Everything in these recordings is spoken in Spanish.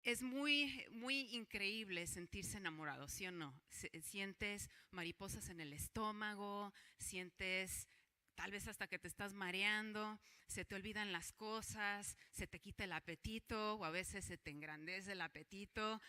Es muy, muy increíble sentirse enamorado, ¿sí o no? Sientes mariposas en el estómago, sientes tal vez hasta que te estás mareando, se te olvidan las cosas, se te quita el apetito o a veces se te engrandece el apetito,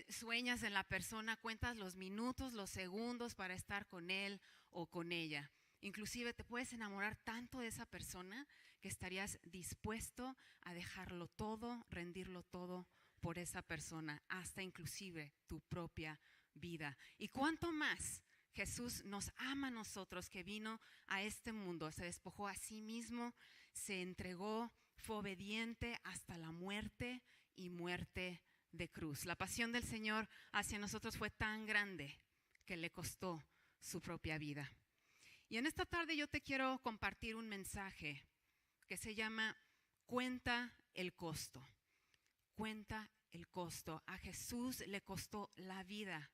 sueñas en la persona, cuentas los minutos, los segundos para estar con él o con ella. Inclusive te puedes enamorar tanto de esa persona que estarías dispuesto a dejarlo todo, rendirlo todo por esa persona, hasta inclusive tu propia vida. ¿Y cuánto más Jesús nos ama a nosotros, que vino a este mundo, se despojó a sí mismo, se entregó, fue obediente hasta la muerte y muerte de cruz? La pasión del Señor hacia nosotros fue tan grande que le costó su propia vida. Y en esta tarde yo te quiero compartir un mensaje que se llama Cuenta el costo. Cuenta el costo. A Jesús le costó la vida,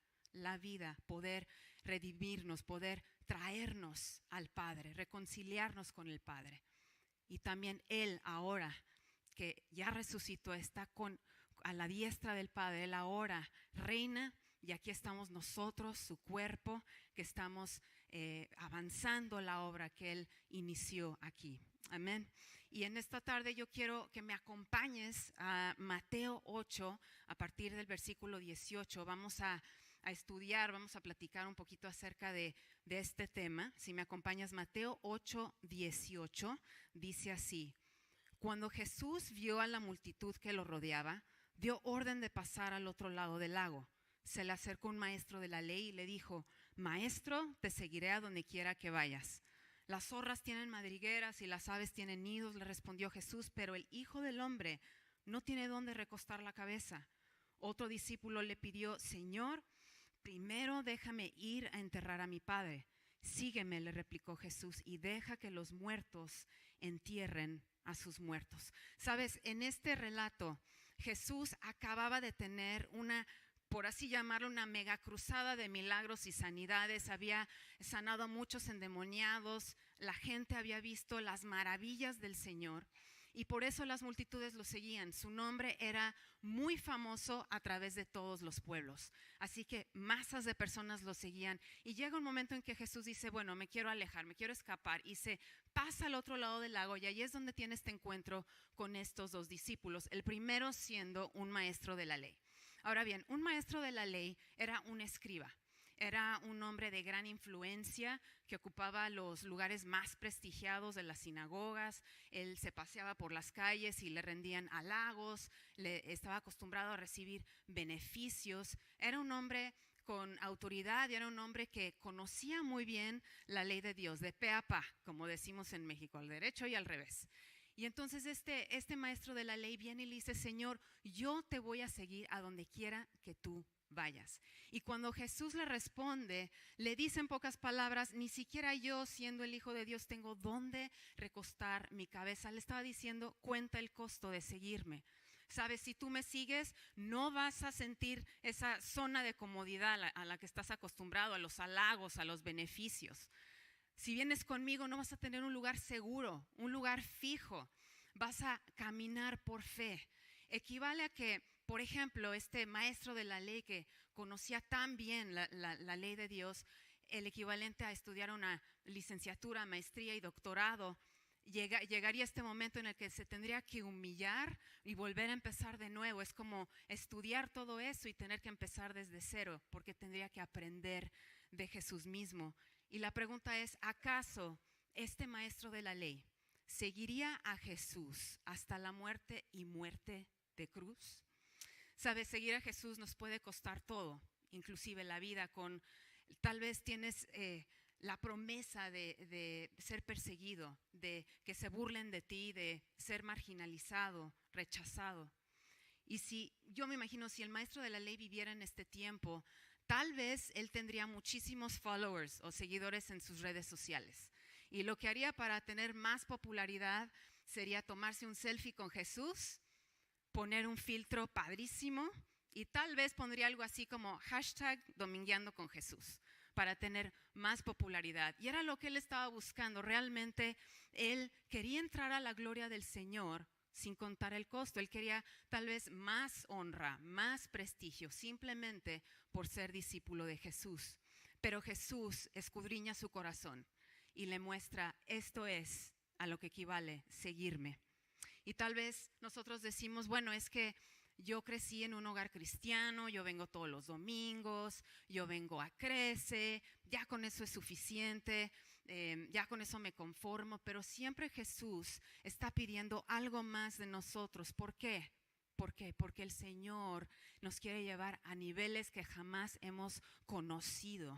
poder redimirnos, poder traernos al Padre, reconciliarnos con el Padre. Y también Él ahora que ya resucitó, está a la diestra del Padre, Él ahora reina. Y aquí estamos nosotros, su cuerpo, que estamos avanzando la obra que Él inició aquí. Amén. Y en esta tarde yo quiero que me acompañes a Mateo 8, a partir del versículo 18. Vamos a estudiar, vamos a platicar un poquito acerca de este tema. Si me acompañas, Mateo 8, 18, dice así: Cuando Jesús vio a la multitud que lo rodeaba, dio orden de pasar al otro lado del lago. Se le acercó un maestro de la ley y le dijo: Maestro, te seguiré a donde quiera que vayas. Las zorras tienen madrigueras y las aves tienen nidos, le respondió Jesús, pero el Hijo del Hombre no tiene dónde recostar la cabeza. Otro discípulo le pidió: Señor, primero déjame ir a enterrar a mi padre. Sígueme, le replicó Jesús, y deja que los muertos entierren a sus muertos. Sabes, en este relato Jesús acababa de tener una, por así llamarlo, una mega cruzada de milagros y sanidades. Había sanado a muchos endemoniados, la gente había visto las maravillas del Señor y por eso las multitudes lo seguían. Su nombre era muy famoso a través de todos los pueblos, así que masas de personas lo seguían. Y llega un momento en que Jesús dice: bueno, me quiero alejar, me quiero escapar, y se pasa al otro lado del lago, y ahí es donde tiene este encuentro con estos dos discípulos, el primero siendo un maestro de la ley. Ahora bien, un maestro de la ley era un escriba. Era un hombre de gran influencia que ocupaba los lugares más prestigiados de las sinagogas. Él se paseaba por las calles y le rendían halagos, estaba acostumbrado a recibir beneficios. Era un hombre con autoridad y era un hombre que conocía muy bien la ley de Dios, de pe a pa, como decimos en México, al derecho y al revés. Y entonces este maestro de la ley viene y le dice: Señor, yo te voy a seguir a donde quiera que tú vayas. Y cuando Jesús le responde, le dice en pocas palabras: ni siquiera yo, siendo el Hijo de Dios, tengo dónde recostar mi cabeza. Le estaba diciendo: cuenta el costo de seguirme. Sabes, si tú me sigues, no vas a sentir esa zona de comodidad a la que estás acostumbrado, a los halagos, a los beneficios. Si vienes conmigo, no vas a tener un lugar seguro, un lugar fijo. Vas a caminar por fe. Equivale a que, por ejemplo, este maestro de la ley que conocía tan bien la ley de Dios, el equivalente a estudiar una licenciatura, maestría y doctorado, llegaría este momento en el que se tendría que humillar y volver a empezar de nuevo. Es como estudiar todo eso y tener que empezar desde cero, porque tendría que aprender de Jesús mismo. Y la pregunta es: ¿acaso este maestro de la ley seguiría a Jesús hasta la muerte y muerte de cruz? Sabes, seguir a Jesús nos puede costar todo, inclusive la vida. Tal vez tienes la promesa de ser perseguido, de que se burlen de ti, de ser marginalizado, rechazado. Y yo me imagino, si el maestro de la ley viviera en este tiempo, tal vez él tendría muchísimos followers o seguidores en sus redes sociales. Y lo que haría para tener más popularidad sería tomarse un selfie con Jesús, poner un filtro padrísimo y tal vez pondría algo así como hashtag Domingueando con Jesús, para tener más popularidad. Y era lo que él estaba buscando. Realmente él quería entrar a la gloria del Señor sin contar el costo. Él quería tal vez más honra, más prestigio, simplemente por ser discípulo de Jesús. Pero Jesús escudriña su corazón y le muestra, esto es a lo que equivale seguirme. Y tal vez nosotros decimos, bueno, es que yo crecí en un hogar cristiano, yo vengo todos los domingos, yo vengo a Crece, ya con eso es suficiente, ya con eso me conformo, pero siempre Jesús está pidiendo algo más de nosotros. ¿Por qué? ¿Por qué? Porque el Señor nos quiere llevar a niveles que jamás hemos conocido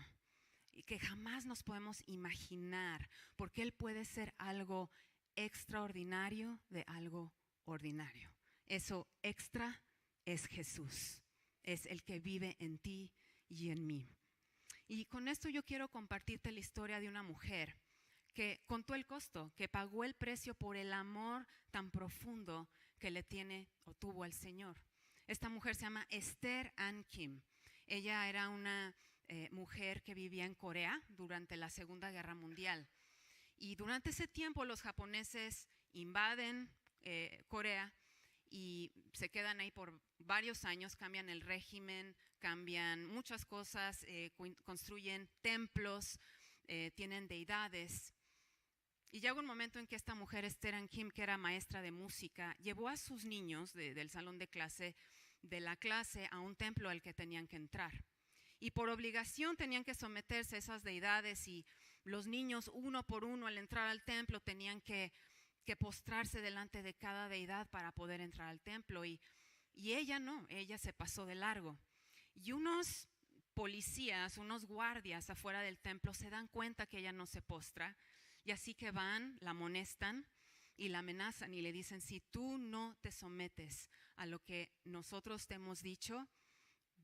y que jamás nos podemos imaginar, porque Él puede ser algo extraordinario de algo ordinario. Eso extra es Jesús, es el que vive en ti y en mí. Y con esto yo quiero compartirte la historia de una mujer que contó el costo, que pagó el precio por el amor tan profundo que le tiene o tuvo al Señor. Esta mujer se llama Esther Ann Kim. Ella era una mujer que vivía en Corea durante la Segunda Guerra Mundial. Y durante ese tiempo los japoneses invaden Corea y se quedan ahí por varios años, cambian el régimen, cambian muchas cosas, construyen templos, tienen deidades. Y llega un momento en que esta mujer, Esther Ann Kim, que era maestra de música, llevó a sus niños del salón de la clase a un templo al que tenían que entrar. Y por obligación tenían que someterse a esas deidades y los niños uno por uno al entrar al templo tenían que postrarse delante de cada deidad para poder entrar al templo. Y ella no, ella se pasó de largo. Y unos policías, unos guardias afuera del templo se dan cuenta que ella no se postra. Y así que van, la amonestan y la amenazan y le dicen, si tú no te sometes a lo que nosotros te hemos dicho,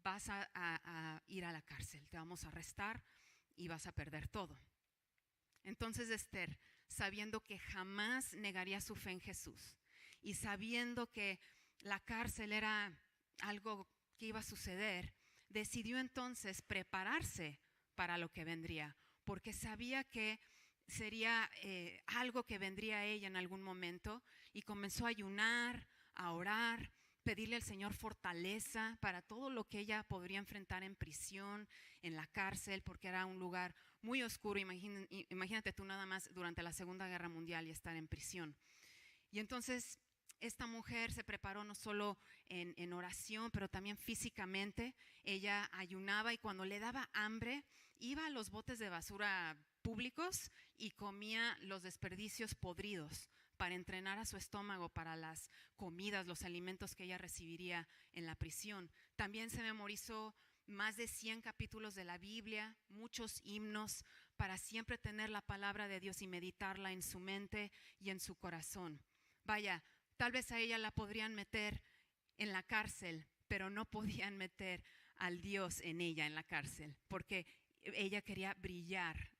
vas a ir a la cárcel, te vamos a arrestar y vas a perder todo. Entonces Esther, sabiendo que jamás negaría su fe en Jesús y sabiendo que la cárcel era algo que iba a suceder, decidió entonces prepararse para lo que vendría, porque sabía que sería algo que vendría a ella en algún momento, y comenzó a ayunar, a orar, pedirle al Señor fortaleza para todo lo que ella podría enfrentar en prisión, en la cárcel, porque era un lugar muy oscuro. Imagínate tú nada más durante la Segunda Guerra Mundial y estar en prisión. Y entonces esta mujer se preparó no solo en oración, pero también físicamente. Ella ayunaba y cuando le daba hambre, iba a los botes de basura públicos y comía los desperdicios podridos para entrenar a su estómago para las comidas, los alimentos que ella recibiría en la prisión. También se memorizó más de 100 capítulos de la Biblia, muchos himnos, para siempre tener la palabra de Dios y meditarla en su mente y en su corazón. Vaya, tal vez a ella la podrían meter en la cárcel, pero no podían meter al Dios en ella en la cárcel, porque ella quería brillar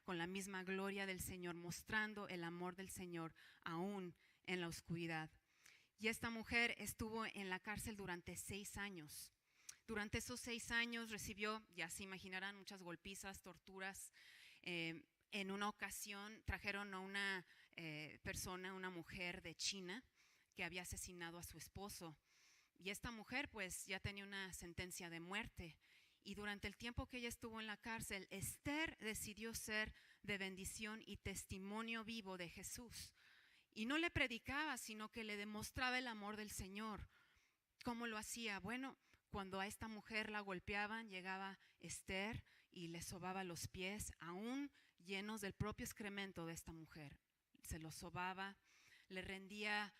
con la misma gloria del Señor, mostrando el amor del Señor aún en la oscuridad. Y esta mujer estuvo en la cárcel durante 6 años. Durante esos 6 años recibió, ya se imaginarán, muchas golpizas, torturas. En una ocasión trajeron a una persona, una mujer de China, que había asesinado a su esposo. Y esta mujer pues ya tenía una sentencia de muerte. Y durante el tiempo que ella estuvo en la cárcel, Esther decidió ser de bendición y testimonio vivo de Jesús. Y no le predicaba, sino que le demostraba el amor del Señor. ¿Cómo lo hacía? Bueno, cuando a esta mujer la golpeaban, llegaba Esther y le sobaba los pies, aún llenos del propio excremento de esta mujer. Se los sobaba, le rendía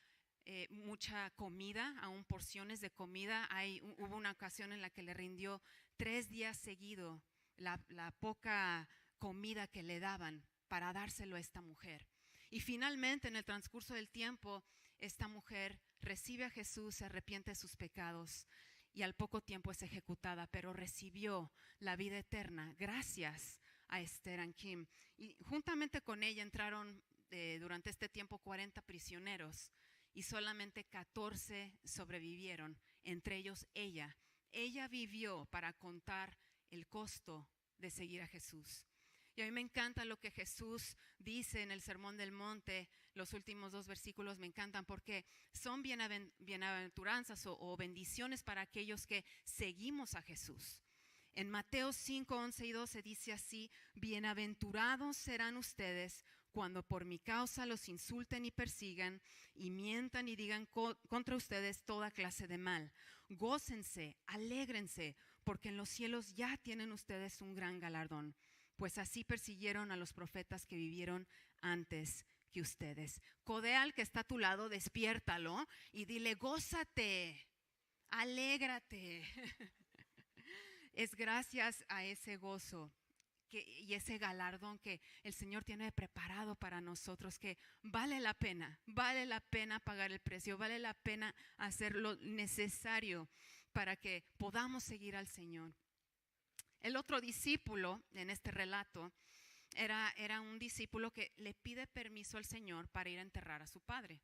mucha comida, aún porciones de comida. Hubo una ocasión en la que le rindió 3 días seguidos la poca comida que le daban para dárselo a esta mujer. Y finalmente, en el transcurso del tiempo, esta mujer recibe a Jesús, se arrepiente de sus pecados y al poco tiempo es ejecutada, pero recibió la vida eterna gracias a Esther Ann Kim. Y juntamente con ella entraron durante este tiempo 40 prisioneros y solamente 14 sobrevivieron, entre ellos ella. Ella vivió para contar el costo de seguir a Jesús. Y a mí me encanta lo que Jesús dice en el Sermón del Monte. Los últimos 2 versículos me encantan porque son bienaventuranzas o bendiciones para aquellos que seguimos a Jesús. En Mateo 5, 11 y 12 dice así: bienaventurados serán ustedes cuando por mi causa los insulten y persigan y mientan y digan contra ustedes toda clase de mal. Gócense, alégrense, porque en los cielos ya tienen ustedes un gran galardón, pues así persiguieron a los profetas que vivieron antes que ustedes. Codea al que está a tu lado, despiértalo y dile: gózate, alégrate. Es gracias a ese gozo y ese galardón que el Señor tiene preparado para nosotros, que vale la pena pagar el precio, vale la pena hacer lo necesario para que podamos seguir al Señor. El otro discípulo en este relato era un discípulo que le pide permiso al Señor para ir a enterrar a su padre.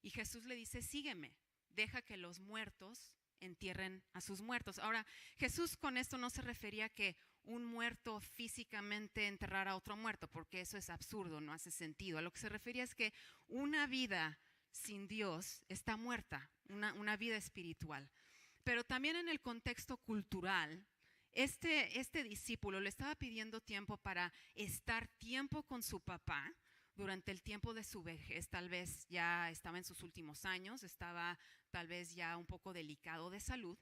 Y Jesús le dice: sígueme, deja que los muertos entierren a sus muertos. Ahora, Jesús con esto no se refería a que un muerto físicamente enterrara a otro muerto, porque eso es absurdo, no hace sentido. A lo que se refería es que una vida sin Dios está muerta, una vida espiritual. Pero también en el contexto cultural, este discípulo le estaba pidiendo tiempo para estar tiempo con su papá durante el tiempo de su vejez. Tal vez ya estaba en sus últimos años, estaba tal vez ya un poco delicado de salud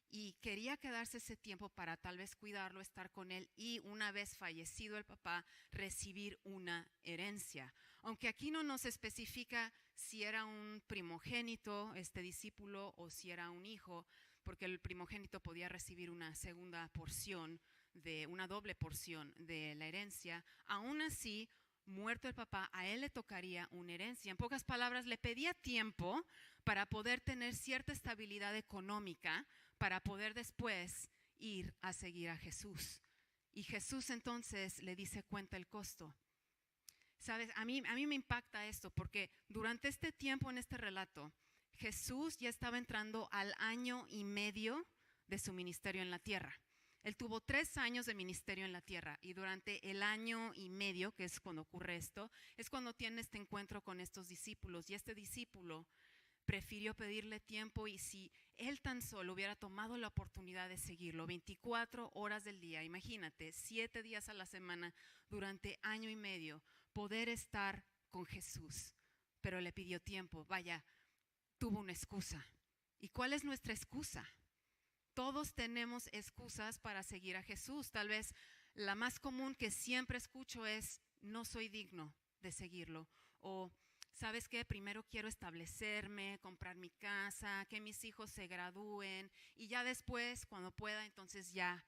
y quería quedarse ese tiempo para tal vez cuidarlo, estar con él y una vez fallecido el papá, recibir una herencia. Aunque aquí no nos especifica si era un primogénito este discípulo o si era un hijo, porque el primogénito podía recibir una segunda porción, una doble porción de la herencia. Aún así, muerto el papá, a él le tocaría una herencia. En pocas palabras, le pedía tiempo para poder tener cierta estabilidad económica, para poder después ir a seguir a Jesús. Y Jesús entonces le dice: cuenta el costo. ¿Sabes? A mí me impacta esto porque durante este tiempo en este relato, Jesús ya estaba entrando al 1.5 años de su ministerio en la tierra. Él tuvo 3 años de ministerio en la tierra y durante el 1.5 años, que es cuando ocurre esto, es cuando tiene este encuentro con estos discípulos. Y este discípulo prefirió pedirle tiempo, y si él tan solo hubiera tomado la oportunidad de seguirlo 24 horas del día, imagínate, 7 días a la semana durante 1.5 años, poder estar con Jesús, pero le pidió tiempo. Vaya, tuvo una excusa. ¿Y cuál es nuestra excusa? Todos tenemos excusas para seguir a Jesús. Tal vez la más común que siempre escucho es: no soy digno de seguirlo. O ¿sabes qué? Primero quiero establecerme, comprar mi casa, que mis hijos se gradúen y ya después, cuando pueda, entonces ya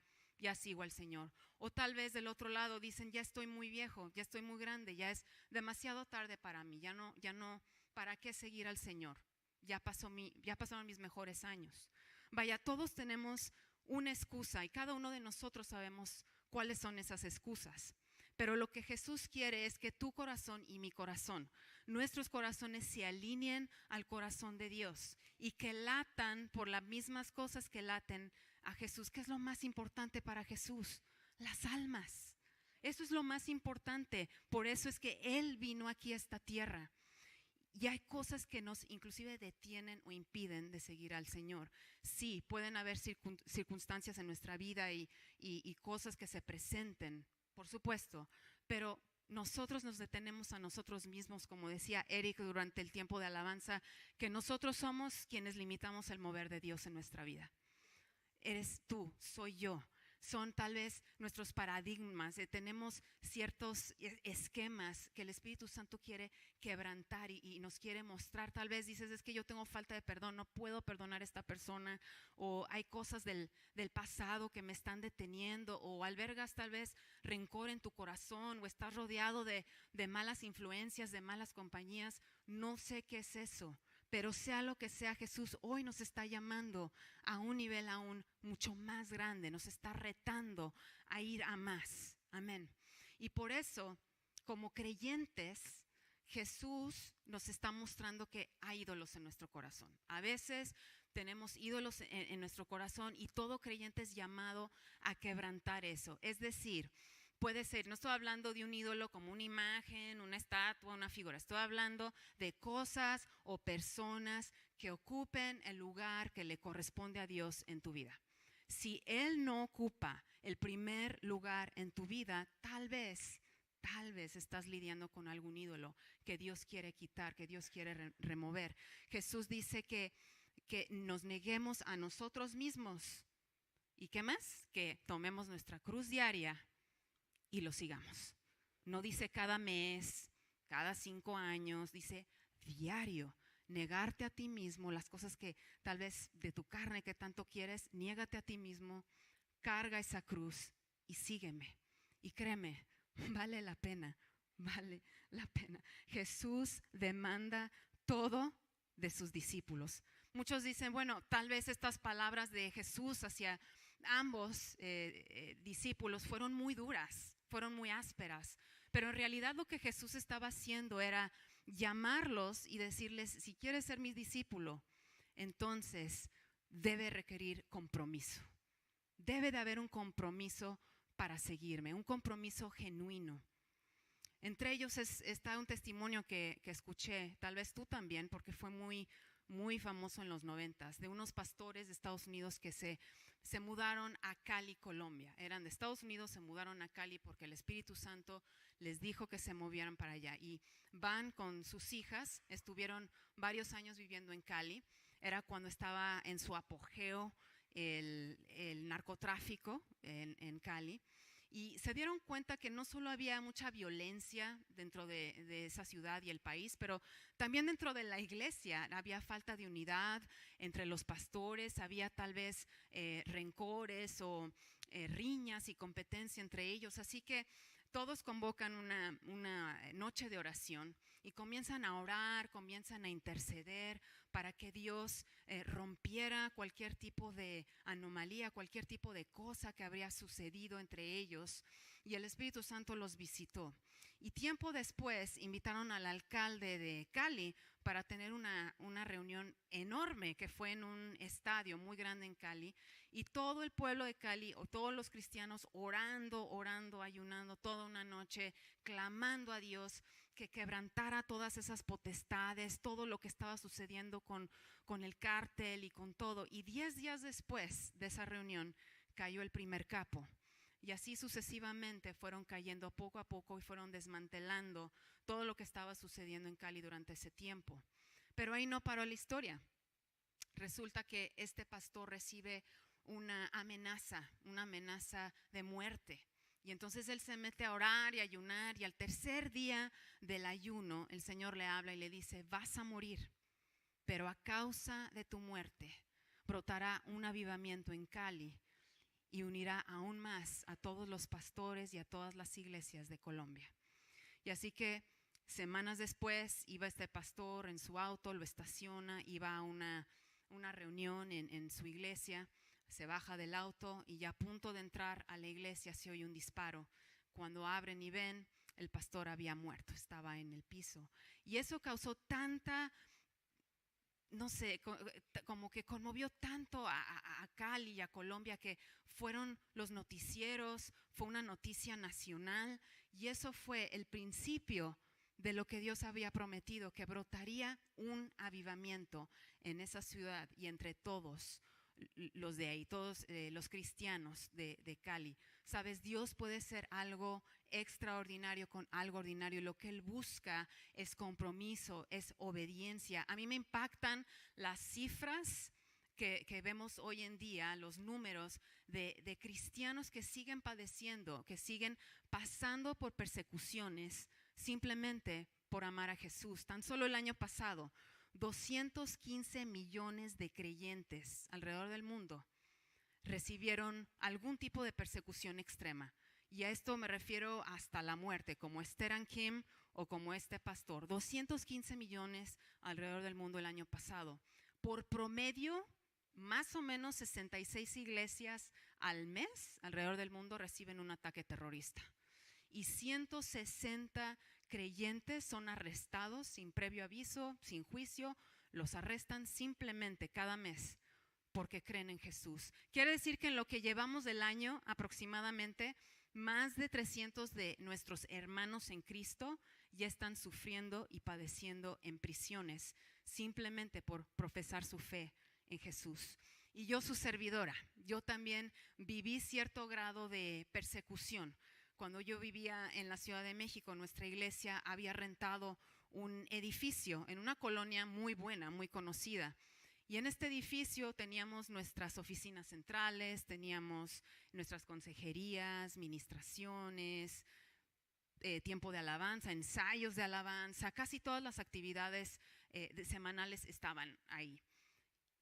sigo al Señor. O tal vez del otro lado dicen: ya estoy muy viejo, ya estoy muy grande, ya es demasiado tarde para mí, ya no, ¿para qué seguir al Señor? Ya pasaron mis mejores años. Vaya, todos tenemos una excusa y cada uno de nosotros sabemos cuáles son esas excusas. Pero lo que Jesús quiere es que tu corazón y mi corazón, nuestros corazones se alineen al corazón de Dios y que latan por las mismas cosas que laten a Jesús. ¿Qué es lo más importante para Jesús? Las almas. Eso es lo más importante. Por eso es que Él vino aquí a esta tierra. Y hay cosas que nos inclusive detienen o impiden de seguir al Señor. Sí, pueden haber circunstancias en nuestra vida y cosas que se presenten, por supuesto, pero nosotros nos detenemos a nosotros mismos, como decía Eric durante el tiempo de alabanza, que nosotros somos quienes limitamos el mover de Dios en nuestra vida. Eres tú, soy yo. Son tal vez nuestros paradigmas, tenemos ciertos esquemas que el Espíritu Santo quiere quebrantar y nos quiere mostrar. Tal vez dices: es que yo tengo falta de perdón, no puedo perdonar a esta persona, o hay cosas del pasado que me están deteniendo, o albergas tal vez rencor en tu corazón, o estás rodeado de malas influencias, de malas compañías. No sé qué es eso. Pero sea lo que sea, Jesús hoy nos está llamando a un nivel aún mucho más grande, nos está retando a ir a más. Amén. Y por eso, como creyentes, Jesús nos está mostrando que hay ídolos en nuestro corazón. A veces tenemos ídolos en nuestro corazón y todo creyente es llamado a quebrantar eso. Es decir, Puede ser, no estoy hablando de un ídolo como una imagen, una estatua, una figura. Estoy hablando de cosas o personas que ocupen el lugar que le corresponde a Dios en tu vida. Si Él no ocupa el primer lugar en tu vida, tal vez estás lidiando con algún ídolo que Dios quiere quitar, que Dios quiere remover. Jesús dice que nos neguemos a nosotros mismos. ¿Y qué más? Que tomemos nuestra cruz diaria y lo sigamos. No dice cada mes, cada 5 años, dice diario. Negarte a ti mismo, las cosas que tal vez de tu carne que tanto quieres, niégate a ti mismo, carga esa cruz y sígueme. Y créeme, vale la pena, vale la pena. Jesús demanda todo de sus discípulos. Muchos dicen, bueno, tal vez estas palabras de Jesús hacia ambos discípulos fueron muy duras, fueron muy ásperas, pero en realidad lo que Jesús estaba haciendo era llamarlos y decirles, si quieres ser mi discípulo, entonces debe requerir compromiso. Debe de haber un compromiso para seguirme, un compromiso genuino. Entre ellos está un testimonio que escuché, tal vez tú también, porque fue muy famoso en los 90s, de unos pastores de Estados Unidos que se mudaron a Cali, Colombia. Eran de Estados Unidos, se mudaron a Cali porque el Espíritu Santo les dijo que se movieran para allá. Y van con sus hijas, estuvieron varios años viviendo en Cali. Era cuando estaba en su apogeo el narcotráfico en Cali. Y se dieron cuenta que no solo había mucha violencia dentro de esa ciudad y el país, pero también dentro de la iglesia había falta de unidad entre los pastores, había tal vez rencores o riñas y competencia entre ellos. Así que todos convocan una noche de oración y comienzan a orar, comienzan a interceder para que Dios rompiera cualquier tipo de anomalía, cualquier tipo de cosa que habría sucedido entre ellos. Y el Espíritu Santo los visitó. Y tiempo después invitaron al alcalde de Cali para tener una reunión enorme que fue en un estadio muy grande en Cali. Y todo el pueblo de Cali, o todos los cristianos orando, ayunando toda una noche, clamando a Dios que quebrantara todas esas potestades, todo lo que estaba sucediendo con el cártel y con todo. Y 10 días después de esa reunión cayó el primer capo. Y así sucesivamente fueron cayendo poco a poco y fueron desmantelando todo lo que estaba sucediendo en Cali durante ese tiempo. Pero ahí no paró la historia. Resulta que este pastor recibe una amenaza de muerte. Y entonces él se mete a orar y a ayunar, y al tercer día del ayuno el Señor le habla y le dice, vas a morir, pero a causa de tu muerte brotará un avivamiento en Cali y unirá aún más a todos los pastores y a todas las iglesias de Colombia. Y así que semanas después iba este pastor en su auto, lo estaciona, iba a una reunión en su iglesia, se baja del auto y ya a punto de entrar a la iglesia se oye un disparo. Cuando abren y ven, el pastor había muerto, estaba en el piso. Y eso causó tanta, no sé, como que conmovió tanto a Cali y a Colombia, que fueron los noticieros, fue una noticia nacional, y eso fue el principio de lo que Dios había prometido, que brotaría un avivamiento en esa ciudad y entre todos los de ahí, todos los cristianos de Cali. Sabes, Dios puede ser algo extraordinario con algo ordinario. Lo que Él busca es compromiso, es obediencia. A mí me impactan las cifras que vemos hoy en día, los números de cristianos que siguen padeciendo, que siguen pasando por persecuciones simplemente por amar a Jesús. Tan solo el año pasado, 215 millones de creyentes alrededor del mundo recibieron algún tipo de persecución extrema. Y a esto me refiero hasta la muerte, como Esther Kim o como este pastor. 215 millones alrededor del mundo el año pasado. Por promedio, más o menos 66 iglesias al mes alrededor del mundo reciben un ataque terrorista. Y 160 creyentes son arrestados sin previo aviso, sin juicio. Los arrestan simplemente cada mes porque creen en Jesús. Quiere decir que en lo que llevamos del año aproximadamente, más de 300 de nuestros hermanos en Cristo ya están sufriendo y padeciendo en prisiones simplemente por profesar su fe en Jesús. Y yo, su servidora, yo también viví cierto grado de persecución. Cuando yo vivía en la Ciudad de México, nuestra iglesia había rentado un edificio en una colonia muy buena, muy conocida. Y en este edificio teníamos nuestras oficinas centrales, teníamos nuestras consejerías, ministraciones, tiempo de alabanza, ensayos de alabanza, casi todas las actividades semanales estaban ahí.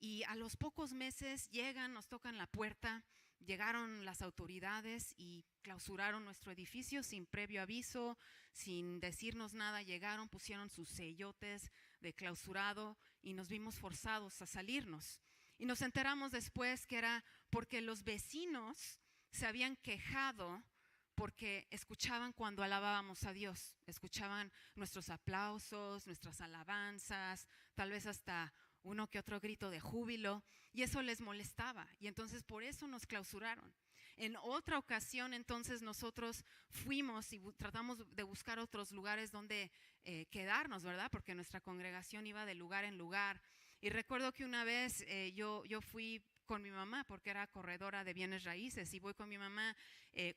Y a los pocos meses llegan, nos tocan la puerta, llegaron las autoridades y clausuraron nuestro edificio sin previo aviso, sin decirnos nada, llegaron, pusieron sus sellotes de clausurado y nos vimos forzados a salirnos. Y nos enteramos después que era porque los vecinos se habían quejado porque escuchaban cuando alabábamos a Dios, escuchaban nuestros aplausos, nuestras alabanzas, tal vez hasta uno que otro grito de júbilo, y eso les molestaba, y entonces por eso nos clausuraron. En otra ocasión, entonces, nosotros fuimos y tratamos de buscar otros lugares donde quedarnos, ¿verdad? Porque nuestra congregación iba de lugar en lugar. Y recuerdo que una vez yo fui con mi mamá porque era corredora de bienes raíces, y voy con mi mamá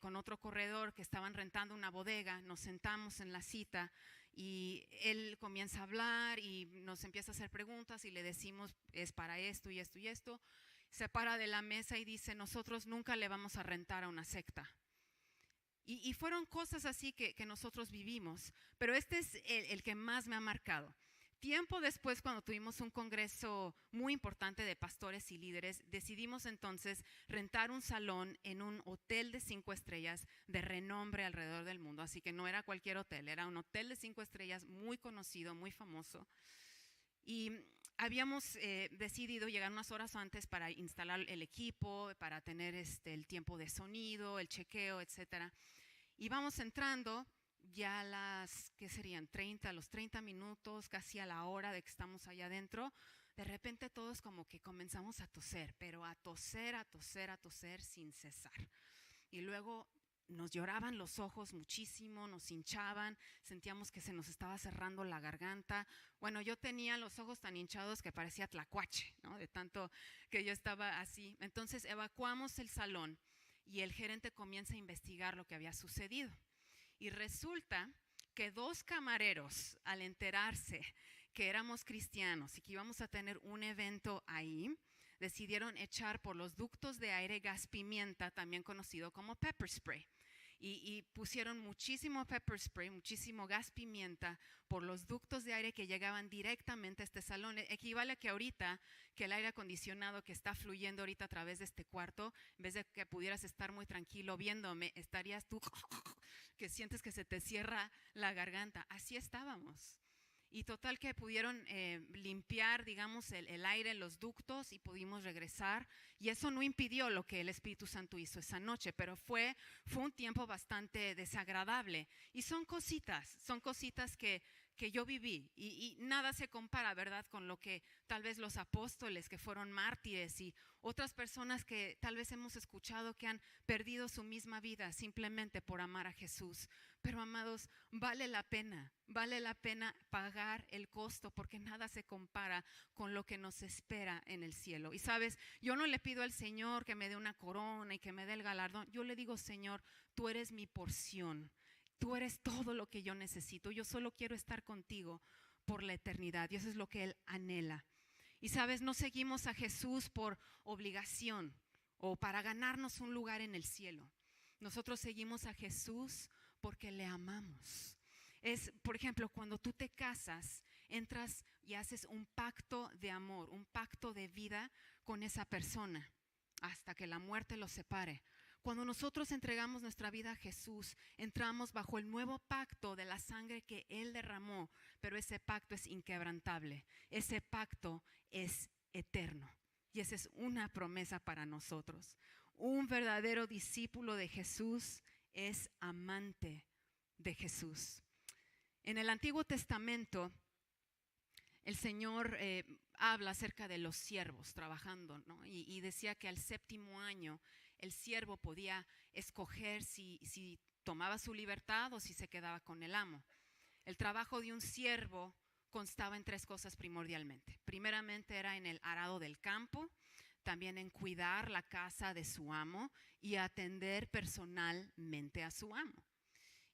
con otro corredor que estaban rentando una bodega. Nos sentamos en la cita y él comienza a hablar y nos empieza a hacer preguntas y le decimos, es para esto y esto y esto. Se para de la mesa y dice, nosotros nunca le vamos a rentar a una secta. Y fueron cosas así que nosotros vivimos, pero este es el que más me ha marcado. Tiempo después, cuando tuvimos un congreso muy importante de pastores y líderes, decidimos entonces rentar un salón en un hotel de 5 estrellas de renombre alrededor del mundo. Así que no era cualquier hotel, era un hotel de 5 estrellas muy conocido, muy famoso. Y habíamos decidido llegar unas horas antes para instalar el equipo, para tener el tiempo de sonido, el chequeo, etcétera. Y vamos entrando ya a las, ¿qué serían? Los 30 minutos, casi a la hora de que estamos allá adentro. De repente todos como que comenzamos a toser, pero a toser, a toser, a toser sin cesar. Y luego nos lloraban los ojos muchísimo, nos hinchaban, sentíamos que se nos estaba cerrando la garganta. Bueno, yo tenía los ojos tan hinchados que parecía tlacuache, ¿no? De tanto que yo estaba así. Entonces evacuamos el salón y el gerente comienza a investigar lo que había sucedido. Y resulta que 2 camareros, al enterarse que éramos cristianos y que íbamos a tener un evento ahí, decidieron echar por los ductos de aire gas pimienta, también conocido como pepper spray. Y pusieron muchísimo pepper spray, muchísimo gas pimienta por los ductos de aire que llegaban directamente a este salón. Equivale a que ahorita, que el aire acondicionado que está fluyendo ahorita a través de este cuarto, en vez de que pudieras estar muy tranquilo viéndome, estarías tú que sientes que se te cierra la garganta. Así estábamos. Y total que pudieron limpiar, digamos, el aire en los ductos y pudimos regresar. Y eso no impidió lo que el Espíritu Santo hizo esa noche, pero fue un tiempo bastante desagradable. Y son cositas que yo viví. Y nada se compara, ¿verdad?, con lo que tal vez los apóstoles que fueron mártires y otras personas que tal vez hemos escuchado que han perdido su misma vida simplemente por amar a Jesús. Pero amados, vale la pena pagar el costo, porque nada se compara con lo que nos espera en el cielo. Y sabes, yo no le pido al Señor que me dé una corona y que me dé el galardón. Yo le digo, Señor, tú eres mi porción. Tú eres todo lo que yo necesito. Yo solo quiero estar contigo por la eternidad. Y eso es lo que Él anhela. Y sabes, no seguimos a Jesús por obligación o para ganarnos un lugar en el cielo. Nosotros seguimos a Jesús porque le amamos. Es, por ejemplo, cuando tú te casas, entras y haces un pacto de amor, un pacto de vida con esa persona hasta que la muerte los separe. Cuando nosotros entregamos nuestra vida a Jesús, entramos bajo el nuevo pacto de la sangre que Él derramó, pero ese pacto es inquebrantable, ese pacto es eterno y esa es una promesa para nosotros. Un verdadero discípulo de Jesús es amante de Jesús. En el Antiguo Testamento, el Señor habla acerca de los siervos trabajando, ¿no? Y decía que al 7º año el siervo podía escoger si tomaba su libertad o si se quedaba con el amo. El trabajo de un siervo constaba en 3 cosas primordialmente. Primeramente era en el arado del campo, también en cuidar la casa de su amo y atender personalmente a su amo.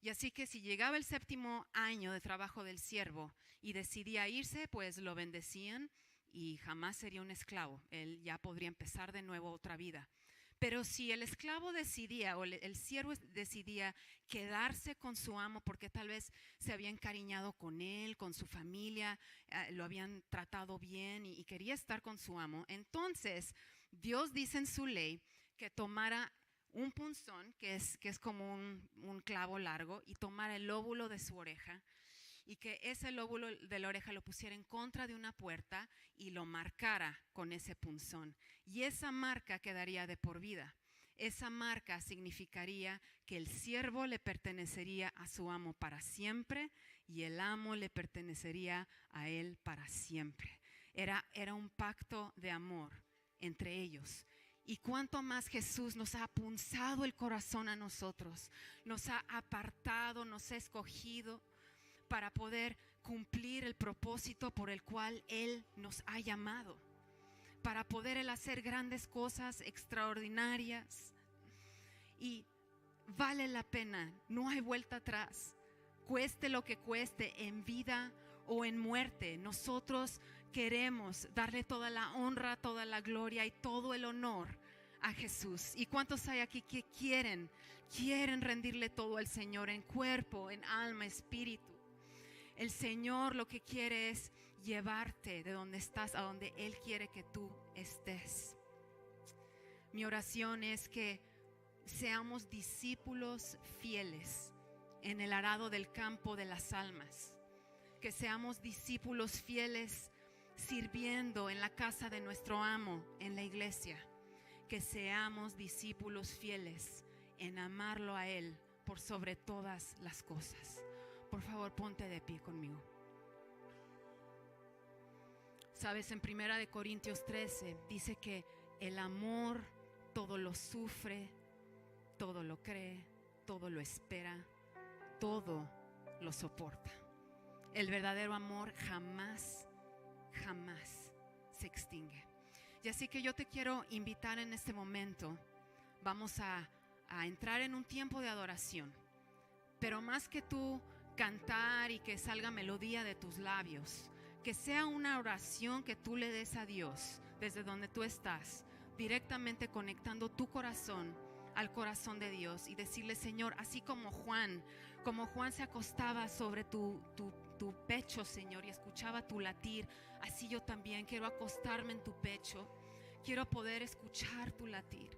Y así que si llegaba el 7º año de trabajo del siervo y decidía irse, pues lo bendecían y jamás sería un esclavo. Él ya podría empezar de nuevo otra vida. Pero si el esclavo decidía o el siervo decidía quedarse con su amo porque tal vez se había encariñado con él, con su familia, lo habían tratado bien y quería estar con su amo, entonces Dios dice en su ley que tomara un punzón, que es como un clavo largo, y tomara el lóbulo de su oreja y que ese lóbulo de la oreja lo pusiera en contra de una puerta y lo marcara con ese punzón. Y esa marca quedaría de por vida. Esa marca significaría que el siervo le pertenecería a su amo para siempre y el amo le pertenecería a él para siempre. Era un pacto de amor entre ellos. Y cuánto más Jesús nos ha punzado el corazón a nosotros, nos ha apartado, nos ha escogido para poder cumplir el propósito por el cual Él nos ha llamado, para poder Él hacer grandes cosas extraordinarias. Y vale la pena, no hay vuelta atrás, cueste lo que cueste, en vida o en muerte. Nosotros queremos darle toda la honra, toda la gloria y todo el honor a Jesús. ¿Y cuántos hay aquí que quieren rendirle todo al Señor en cuerpo, en alma, espíritu? El Señor lo que quiere es llevarte de donde estás a donde Él quiere que tú estés. Mi oración es que seamos discípulos fieles en el arado del campo de las almas. Que seamos discípulos fieles sirviendo en la casa de nuestro amo, en la iglesia. Que seamos discípulos fieles en amarlo a Él por sobre todas las cosas. Por favor, ponte de pie conmigo. Sabes, en 1 Corintios 13 dice que el amor todo lo sufre, todo lo cree, todo lo espera, todo lo soporta. El verdadero amor jamás se extingue. Y así que yo te quiero invitar en este momento. Vamos a entrar en un tiempo de adoración. Pero más que tú cantar y que salga melodía de tus labios, que sea una oración que tú le des a Dios desde donde tú estás, directamente conectando tu corazón al corazón de Dios y decirle: Señor, así como Juan se acostaba sobre tu pecho, Señor, y escuchaba tu latir, así yo también quiero acostarme en tu pecho, quiero poder escuchar tu latir.